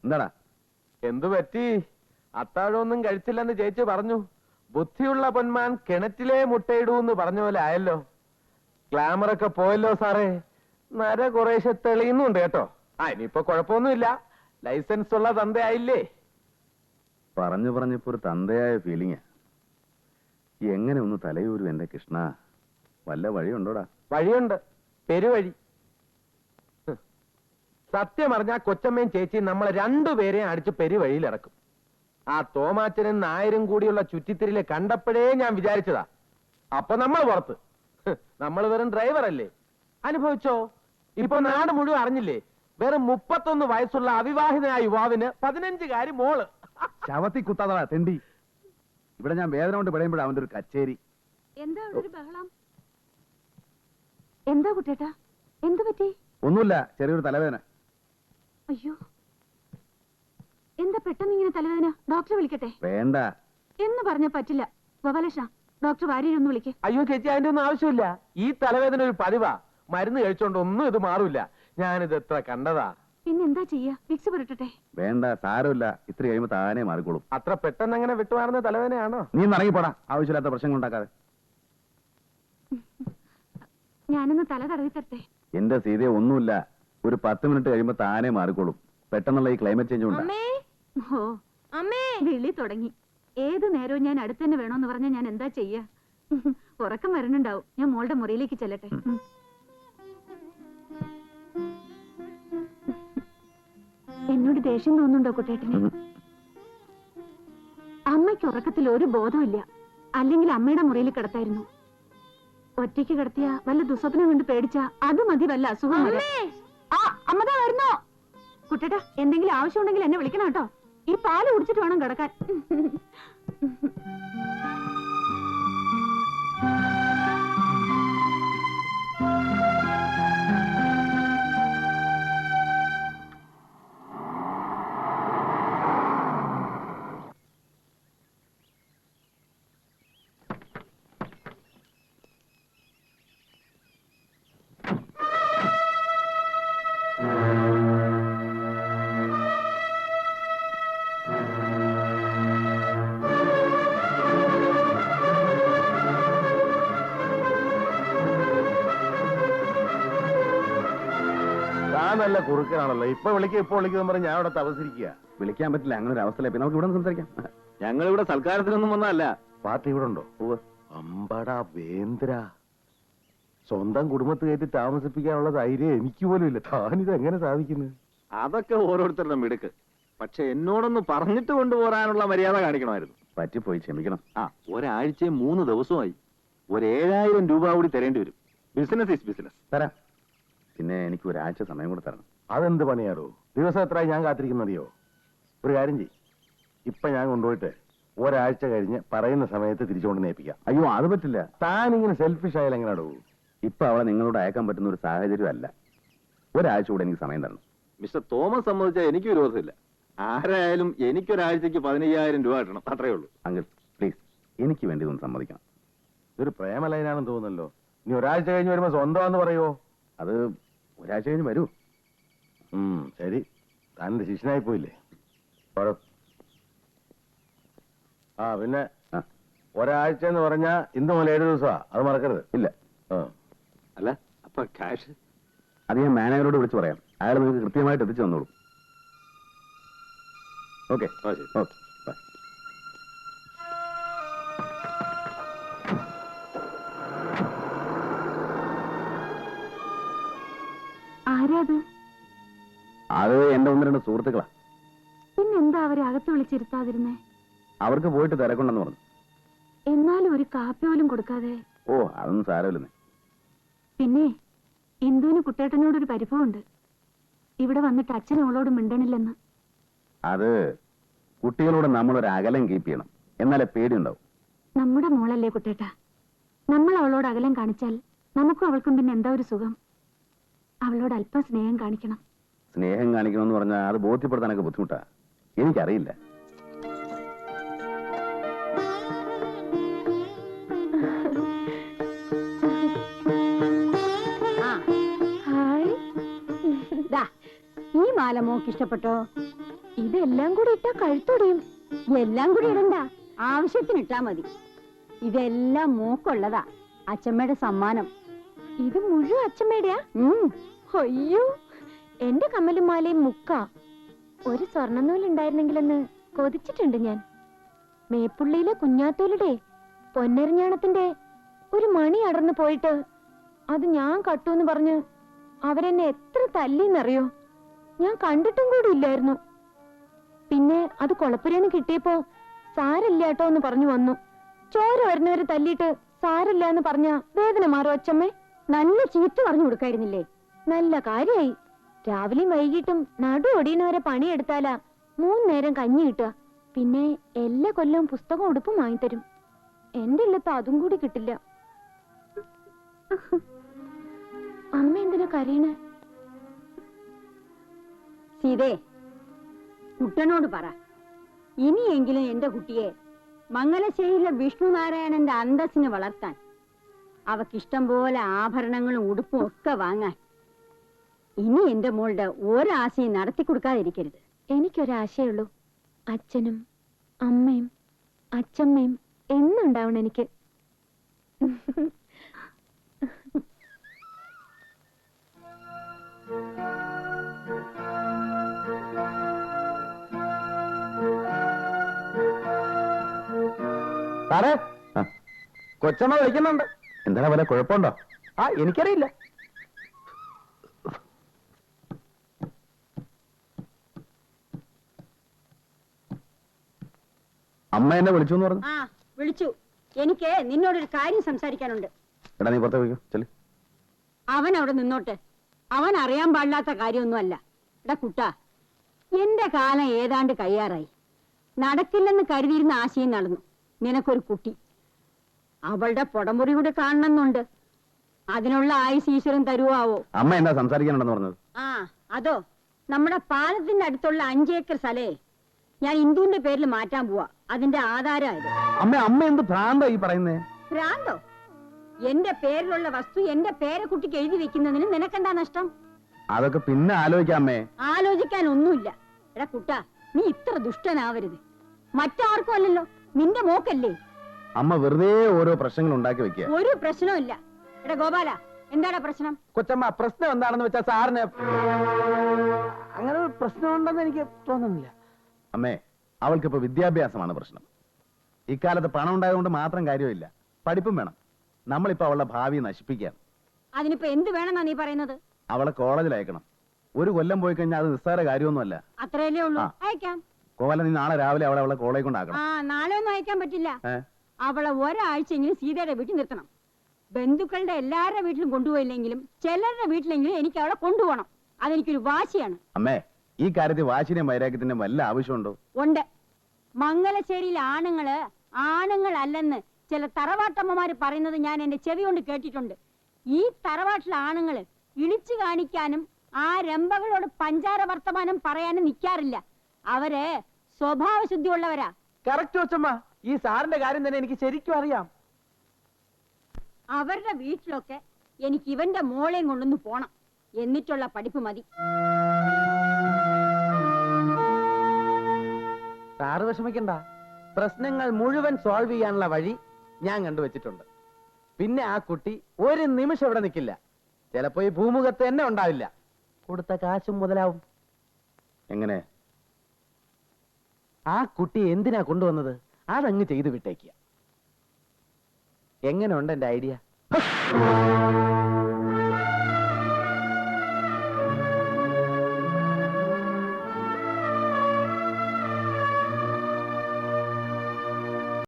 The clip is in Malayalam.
എന്താടാ? എന്തു പറ്റി? അത്താഴമൊന്നും കഴിച്ചില്ലെന്ന് ചേച്ചി പറഞ്ഞു. ബുദ്ധിയുള്ള പൊന്മാൻ കിണറ്റിലെ മുട്ടയിടൂന്ന് പറഞ്ഞ പോലെ ആയല്ലോ. ഗ്ലാമറൊക്കെ പോയല്ലോ സാറേ. നര കുറേശ്ശെ തെളിയുന്നുണ്ട് കേട്ടോ. ഇനിയിപ്പോ കുഴപ്പമൊന്നുമില്ല. ലൈസൻസ് ഉള്ള തന്തയായില്ലേ? പറഞ്ഞു പറഞ്ഞപ്പോ ഒരു തന്തയായ ഫീലിംഗാ. എങ്ങനെ ഒന്ന് തലയൂരും എന്റെ കൃഷ്ണ? വല്ല വഴിയുണ്ടോടാ? വഴിയുണ്ട്, പെരുവഴി. സത്യം അറിഞ്ഞാ കൊച്ചമ്മയും ചേച്ചിയും നമ്മളെ രണ്ടുപേരെയും അടിച്ച് പെരുവഴിയിൽ ഇറക്കും. ആ തോമാച്ചനും നായരും കൂടിയുള്ള ചുറ്റിത്തിരിലെ കണ്ടപ്പോഴേ ഞാൻ വിചാരിച്ചതാ. അപ്പൊ നമ്മൾ പുറത്ത്. നമ്മൾ വെറും ഡ്രൈവർ അല്ലേ? അനുഭവിച്ചോ? ഇപ്പൊ നാട് മുഴുവൻ അറിഞ്ഞില്ലേ? വെറും 31 വയസ്സുള്ള അവിവാഹിതനായ യുവാവിന് 15 മോള്. ശവത്തി കുത്താതാ തെണ്ടി. ഇവിടെ ഞാൻ വേദന കൊണ്ട് പറയുമ്പോഴാ അവന്റെ ഒരു കച്ചേരി. എന്താ ഒരു ബഹളം? എന്താ കുട്ടേട്ടാ, എന്തു പറ്റി? ഒന്നുമില്ല, ചെറിയൊരു തലവേദന. അയ്യോ, എന്താ പെട്ടെന്ന് ഇങ്ങനെ തലവേദന? ഡോക്ടറെ വിളിക്കട്ടെ? വേണ്ട എന്ന് പറഞ്ഞ പറ്റില്ല. ഗോപാലകൃഷ്ണ, ഡോക്ടർ വാര്യരൊന്ന് വിളിക്കേ. അയ്യോ ചേച്ചി, അതിന്റെ ഒന്നും ആവശ്യമില്ല. ഈ തലവേദന ഒരു പതിവാ. മരുന്ന് കഴിച്ചോണ്ട് ഒന്നും ഇത് മാറൂല. ഞാനിത് എത്ര കണ്ടതാ. പിന്നെന്താ ചെയ്യാ? വിക്സ് പുരട്ടെ? വേണ്ട, സാരമില്ല. ഇത്ര കഴിയുമ്പോ താനെ മാറിക്കോളും. അത്ര പെട്ടെന്ന് അങ്ങനെ വിട്ടുമാറുന്ന തലവേദനയാണോ? നീ ഇറങ്ങിപ്പോടാ, ആവശ്യമില്ലാത്ത പ്രശ്നങ്ങൾ ഉണ്ടാക്കാതെ. ഞാനൊന്ന് തല തടവി തരട്ടെ? എന്റെ സീതയെ ഒന്നുമില്ല. ഒരു 10 മിനിറ്റ് കഴിയുമ്പോ താനെ മാറിക്കോളും. പെട്ടെന്നുള്ള ഈ ക്ലൈമറ്റ് ചേഞ്ച് ഉണ്ട്. വിളി തുടങ്ങി. ഏത് നേരവും ഞാൻ അടുത്ത് തന്നെ വേണോന്ന് പറഞ്ഞാൽ ഞാൻ എന്താ ചെയ്യാ? ഉറക്കം വരണുണ്ടാവും. ഞാൻ മോളുടെ മുറിയിലേക്ക് ചെല്ലട്ടെ. എന്നോട് ദേഷ്യം തോന്നുന്നുണ്ടോ കുട്ടേട്ടന്? അമ്മയ്ക്ക് ഉറക്കത്തിൽ ഒരു ബോധമില്ല. അല്ലെങ്കിൽ അമ്മയുടെ മുറിയിൽ കിടത്തായിരുന്നു. ഒറ്റയ്ക്ക് കിടത്തിയ വല്ല ദുസ്വപ്നം കൊണ്ട് പേടിച്ച അത് മതി വല്ല അസുഖം. അമ്മതാ വരുന്നോ? കുട്ടേട്ടാ, എന്തെങ്കിലും ആവശ്യമുണ്ടെങ്കിൽ എന്നെ വിളിക്കണം കേട്ടോ. ഈ പാല് കുടിച്ചിട്ട് വേണം കിടക്കാൻ. നല്ല കുറുക്കനാണല്ലോ. ഇപ്പൊ വിളിക്കും പറഞ്ഞ് ഞാൻ അവിടെ തപസിരിക്കുക. വിളിക്കാൻ പറ്റില്ല, അങ്ങനെ ഒരു അവസ്ഥ. നമുക്ക് ഇവിടെ സംസാരിക്കാം. ഞങ്ങളിവിടെ സൽക്കാരത്തിനൊന്നും വന്നതല്ല. പാർട്ടി ഇവിടെ ഉണ്ടോ? അമ്പടാ വേന്ദ്ര, സ്വന്തം കുടുംബത്ത് കയറ്റി താമസിപ്പിക്കാനുള്ള ധൈര്യം എനിക്ക് പോലും ഇല്ല. താനിത് എങ്ങനെ സാധിക്കുന്നു? അതൊക്കെ ഓരോരുത്തരുടെ മിടുക്ക്. പക്ഷെ എന്നോടൊന്ന് പറഞ്ഞിട്ട് കൊണ്ടുപോകാനുള്ള മര്യാദ കാണിക്കണമായിരുന്നു. പറ്റിപ്പോയി, ക്ഷമിക്കണം. ഒരാഴ്ചയും 3 ദിവസമായി. ഒരു 7000 രൂപ കൂടി തരേണ്ടി വരും. Business is business. തരാം. പിന്നെ എനിക്ക് ഒരാഴ്ച സമയം കൂടെ തരണം. അതെന്ത് പണിയാറോ? ദിവസം എത്രയായി ഞാൻ കാത്തിരിക്കുന്നറിയോ? ഒരു കാര്യം ചെയ്യും, ഇപ്പൊ ഞാൻ കൊണ്ടുപോയിട്ട് ഒരാഴ്ച കഴിഞ്ഞ് പറയുന്ന സമയത്ത് തിരിച്ചുകൊണ്ട് നേപ്പിക്കാം. അയ്യോ, അത് പറ്റില്ല. താനിങ്ങനെ സെൽഫിഷ് ആയാലും എങ്ങനെയാടോ? ഇപ്പൊ അവളെ നിങ്ങളോട് അയക്കാൻ പറ്റുന്ന ഒരു സാഹചര്യം അല്ല. ഒരാഴ്ച കൂടെ എനിക്ക് സമയം തരണം. മിസ്റ്റർ തോമസ് സമ്മതിച്ചാൽ എനിക്ക് വിരോധമില്ല. ആരായാലും എനിക്കൊരാഴ്ചക്ക് 15000 രൂപ കിട്ടണം, അത്രേ ഉള്ളൂ. അങ്കിൾ പ്ലീസ്, എനിക്ക് വേണ്ടി ഒന്ന് സമ്മതിക്കണം. ഇതൊരു പ്രേമലൈനാണെന്ന് തോന്നുന്നല്ലോ. ഇനി ഒരാഴ്ച കഴിഞ്ഞ് വരുമ്പോ സ്വന്തമാണെന്ന് പറയുമോ? അത് ഒരാഴ്ച കഴിഞ്ഞ് വരൂ. ശരി, താനെന്റെ ശിഷ്യനായി പോയില്ലേ? പിന്നെ ഒരാഴ്ച എന്ന് പറഞ്ഞാ ഇന്ന് മുതൽ 7 ദിവസമാ. അത് മറക്കരുത്. ഇല്ല. അല്ല, അപ്പൊ ക്യാഷ് അത് ഞാൻ മാനേജറോട് വിളിച്ചു പറയാം. അയാൾ നിങ്ങൾക്ക് കൃത്യമായിട്ട് എത്തിച്ചു തന്നോളൂ. Okay okay, bye. അത് എന്റെ 1-2 സുഹൃത്തുക്കളാ. പിന്നെന്താ അവരെ അകത്ത് വിളിച്ചിരുത്താതിരുന്നേ? അവർക്ക് പോയിട്ട് തിരക്കുണ്ടെന്ന് പറഞ്ഞു. എന്നാലും ഒരു കാപ്പി പോലും കൊടുക്കാതെ? ഓ, അതൊന്നും സാരമില്ലെന്നേ. പിന്നെ ഇന്ദുവിന് കുട്ടേട്ടനോടൊരു പരിഭവമുണ്ട്. ഇവിടെ വന്നിട്ട് അച്ഛൻ അവളോട് മിണ്ടണില്ലെന്ന്. അത് കുട്ടികളോട് നമ്മളൊരു അകലം കീപ്പ് ചെയ്യണം, എന്നാലേ പേടിയുണ്ടാവും. നമ്മുടെ മോളല്ലേ കുട്ടേട്ട. നമ്മൾ അവളോട് അകലം കാണിച്ചാൽ നമുക്കും അവൾക്കും പിന്നെ എന്താ ഒരു സുഖം? അവളോട് അല്പം സ്നേഹം കാണിക്കണം. സ്നേഹം കാണിക്കണമെന്ന് പറഞ്ഞാൽ അത് ബോധ്യപ്പെടുത്താനൊക്കെ ബുദ്ധിമുട്ടാ. എനിക്കറിയില്ല. ഈ മാല മോക്ക് ഇഷ്ടപ്പെട്ടോ? ഇതെല്ലാം കൂടി ഇട്ടാ കഴുത്തൊടിയും. എല്ലാം കൂടി ഇടണ്ട, ആവശ്യത്തിന് ഇട്ടാ മതി. ഇതെല്ലാം മോക്കുള്ളതാ, അച്ഛമ്മയുടെ സമ്മാനം. ഇത് മുഴുവൻ അച്ഛമ്മയുടെയാ? അയ്യോ, എന്റെ കമ്മലും മാലയും മുക്കാ. ഒരു സ്വർണ്ണനൂലുണ്ടായിരുന്നെങ്കിലെന്ന് കൊതിച്ചിട്ടുണ്ട് ഞാൻ. മേപ്പുള്ളിയിലെ കുഞ്ഞാത്തൂലുടെ പൊന്നരിഞ്ഞാണത്തിന്റെ ഒരു മണി അടർന്നു പോയിട്ട് അത് ഞാൻ കട്ടൂന്ന് പറഞ്ഞ് അവരെന്നെ എത്ര തല്ലിന്നറിയോ? ഞാൻ കണ്ടിട്ടും കൂടി ഇല്ലായിരുന്നു. പിന്നെ അത് കൊളപ്പുരേന്ന് കിട്ടിയപ്പോ സാരില്ല കേട്ടോ എന്ന് പറഞ്ഞു വന്നു. ചോര വരുന്നവരെ തല്ലിയിട്ട് സാരില്ല എന്ന് പറഞ്ഞ വേദന മാറും അച്ഛമ്മേ? നല്ല ചീത്ത പറഞ്ഞു കൊടുക്കായിരുന്നില്ലേ? നല്ല കാര്യായി. രാവിലെയും വൈകിട്ടും നടു ഒടിയുന്നവരെ പണിയെടുത്താലാ 3 നേരം കഞ്ഞി കിട്ടുക. പിന്നെ എല്ലാ കൊല്ലവും പുസ്തകം ഉടുപ്പും വാങ്ങിത്തരും. എന്റെ ഇല്ലത്ത് അതും കൂടി കിട്ടില്ല. അമ്മ എന്തിനാ കരയണേ? സീതേ, കുട്ടനോട് പറ, ഇനിയെങ്കിലും എന്റെ കുട്ടിയെ മംഗലശ്ശേരിയിലെ വിഷ്ണുനാരായണന്റെ അന്തസ്സിന് വളർത്താൻ, അവക്കിഷ്ടം പോലെ ആഭരണങ്ങളും ഉടുപ്പും ഒക്കെ വാങ്ങാൻ. ഇനി എന്റെ മോളുടെ ഒരാശയും നടത്തി കൊടുക്കാതിരിക്കരുത്. എനിക്കൊരാശയുള്ളൂ, അച്ഛനും അമ്മയും അച്ഛമ്മയും എന്നുണ്ടാവണം എനിക്ക്. സാറേ, ആ, കൊച്ചമ്മ വിളിക്കുന്നുണ്ട്. എന്താണ് വല്ല കുഴപ്പമുണ്ടോ? ആ, എനിക്കറിയില്ല. അമ്മ എന്നെ വിളിച്ചു എന്ന് പറഞ്ഞു. ആ, വിളിച്ചു. എനിക്ക് നിന്നോടൊരു കാര്യം സംസാരിക്കാനുണ്ട്. എടാ നീ പുറത്ത് പോയിക്കോ, ചെല്. അവൻ അവിടെ നിന്നോട്ടെ, അവൻ അറിയാൻ പാടില്ലാത്ത കാര്യമൊന്നുമല്ല. എടാ കുട്ടാ, എന്റെ കാലം ഏതാണ്ട് കഴിയാറായി. നടക്കില്ലെന്ന് കരുതിയിരുന്ന ആശയം നടന്നു. നിനക്കൊരു കുട്ടി, അവളുടെ പുടമുറി കൂടെ കാണണമെന്നുണ്ട്. അതിനുള്ള ആയുസ് ഈശ്വരൻ തരുവാവോ? അമ്മ എന്താ സംസാരിക്കാനുണ്ടെന്ന് പറഞ്ഞത്? ആ, അതോ, നമ്മുടെ പാലത്തിന്റെ അടുത്തുള്ള 5 ഏക്കർ സ്ഥലേ ഞാൻ ഇന്ദുവിന്റെ പേരിൽ മാറ്റാൻ പോവാ. അതിന്റെ ആധാരമായത്. അമ്മ എന്ത് ഭ്രാന്താ ഈ പറയുന്നേ? ഭ്രാന്തോ? എന്റെ പേരിലുള്ള വസ്തു എന്റെ പേരക്കുട്ടിക്ക് എഴുതി വെക്കുന്നതിന് നിനക്കെന്താ നഷ്ടം? അതൊക്കെ പിന്നെ ആലോചിക്കാം അമ്മേ. ആലോചിക്കാൻ ഒന്നുമില്ല. എടാ കുട്ടാ, നീ ഇത്ര ദുഷ്ടനാവരുത്. മറ്റാർക്കും അല്ലല്ലോ, നിന്റെ മോക്കല്ലേ. അമ്മ വെറുതെ ഓരോ പ്രശ്നങ്ങൾ ഉണ്ടാക്കി വെക്കുക. ഒരു പ്രശ്നവും ഇല്ല. എടാ ഗോപാല, എന്താടാ പ്രശ്നം? കൊച്ചമ്മ, പ്രശ്നം എന്താണെന്ന് വെച്ചാൽ സാറിന് അങ്ങനെ ഒരു പ്രശ്നമുണ്ടെന്ന് എനിക്ക് തോന്നുന്നില്ല. അമ്മേ, അവൾക്കിപ്പോ വിദ്യാഭ്യാസമാണ് പ്രശ്നം. ഇക്കാലത്ത് പണം ഉണ്ടായതുകൊണ്ട് മാത്രം കാര്യമില്ല, പഠിപ്പും വേണം. നമ്മളിപ്പോ അവളുടെ ഭാവി നശിപ്പിക്കുകയാണ്. അതിനിപ്പോ എന്ത് വേണമെന്നാ നീ പറയുന്നത്? അവളെ കോളേജിൽ അയക്കണം. 1 കൊല്ലം പോയി കഴിഞ്ഞാൽ അത് നിസ്സാര കാര്യമൊന്നുമല്ല. അത്രയല്ലേ ഉള്ളൂ. ആ. അയക്കാം. കോവല, നീ നാളെ രാവിലെ അവളെ കോളേജ് കൊണ്ടാക്കണം. ആ, നാളെ ഒന്നും അയക്കാൻ പറ്റില്ല. ഏ? അവളെ ഒരാഴ്ചയെങ്കിലും സീതയുടെ വീട്ടിൽ നിർത്തണം. ബന്ധുക്കളുടെ എല്ലാവരുടെ വീട്ടിലും കൊണ്ടുപോയില്ലെങ്കിലും ചിലരുടെ വീട്ടിലെങ്കിലും എനിക്ക് അവളെ കൊണ്ടുപോകണം. അതെനിക്കൊരു വാശിയാണ്. അമ്മേ, ഈ കാര്യത്തിൽ വാശിന്റെയും വൈരാഗ്യത്തിന്റെയും വല്ല ആവശ്യമുണ്ടോ? ഉണ്ട്. മംഗലശ്ശേരിയിലെ ആണുങ്ങളല്ലെന്ന് ചില തറവാട്ടമ്മമാര് പറയുന്നത് ഞാൻ എന്റെ ചെവി കൊണ്ട് കേട്ടിട്ടുണ്ട്. ഈ തറവാട്ടിലെ ആണുങ്ങള് ഇളിച്ചു കാണിക്കാനും ആ രംഭകളോട് പഞ്ചാര വർത്തമാനം പറയാനും നിൽക്കാറില്ല. അവര് സ്വഭാവശുദ്ധിയുള്ളവരാ. കറക്റ്റ് കൊച്ചമ്മ, ഈ സാറിന്റെ കാര്യം തന്നെ എനിക്ക് ശരിക്കും അറിയാം. അവരുടെ വീട്ടിലൊക്കെ എനിക്ക് ഇവന്റെ മോളെയും കൊണ്ടൊന്ന് പോണം. എന്നിട്ടുള്ള പഠിപ്പ് മതി. സാറ് വിഷമിക്കണ്ട, പ്രശ്നങ്ങൾ മുഴുവൻ സോൾവ് ചെയ്യാനുള്ള വഴി ഞാൻ കണ്ടുവച്ചിട്ടുണ്ട്. പിന്നെ ആ കുട്ടി ഒരു നിമിഷം ഇവിടെ നിൽക്കില്ല. ചിലപ്പോ ഈ ഭൂമുഖത്ത് തന്നെ ഉണ്ടാവില്ല. കൊടുത്ത കാശും മുതലാവും. എങ്ങനെ? ആ കുട്ടി എന്തിനാ കൊണ്ടുവന്നത് അതങ്ങ് ചെയ്തു വിട്ടേക്കുക. എങ്ങനെ ഉണ്ട് എന്റെ ഐഡിയ?